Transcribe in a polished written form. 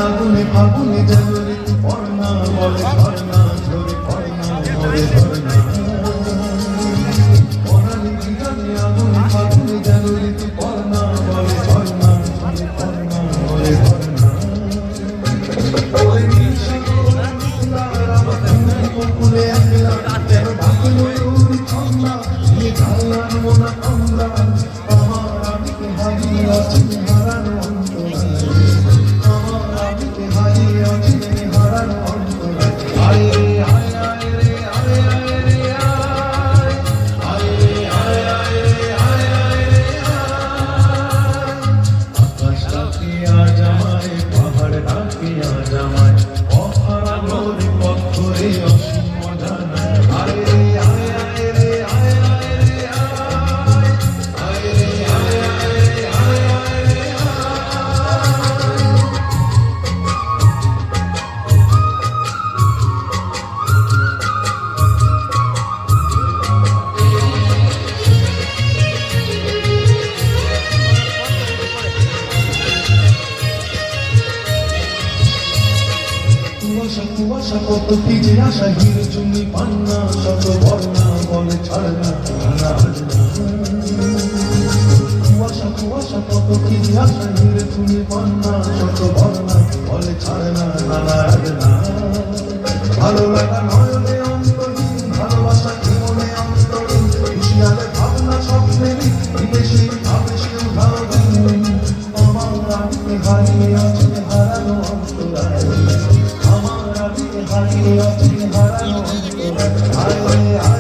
আগুনে ফাগুনে যেন ঋতু পর্ণা বলে ঝর্ণা ঝরে পর্ণা মরে ঝর্ণা পরাণী জীবনে আগুনে ফাগুনে যেন ঋতু পর্ণা বলে ঝর্ণা ঝরে পর্ণা মরে ঝর্ণা কুলে একলা যেন ডাকে ময়ূর ছন্দা নিয়ে ঝাল্লার মোনা কন্দা আমার আমিকে হারিয়ে আছি হারানো অন্তরায় আমার আমিকে হারিয়ে আছি হারানো অন্তরায় আয় রে আয় আয় রে আয় আয় রে আয় আয় রে আয় আয় রে আয় আয় রে আয় আকাশ ডাকে আজ আমায় পাহাড় ডাকে আজ আমায় অহারানোর পথ ধরে অসীম মজা নাই আয় রে আয় আয় রে আয় আয় রে আয় আয় রে আয় আয় রে আয় আয় রে কুয়াশা কুয়াশা কত কি যে আশা হিরে চুনি পান্না শত বর্ণা বলে ছাড়না কুয়াশা কুয়াশা কত কি যে আশা হিরে চুনি পান্না শত বর্ণা বলে ছাড়না নানা না ভালো লাগা নয়নে অন্তহীন ভালোবাসা কি মনে অন্তরীণ খুশিয়ালে ভাবনা স্বপ্নেরই বিদেশি আবেশে ভাবিন আমার আমিকে হারিয়ে আছে হারানো অন্তরায় আমার আমিকে হারিয়ে আছে হারানো অন্তরায়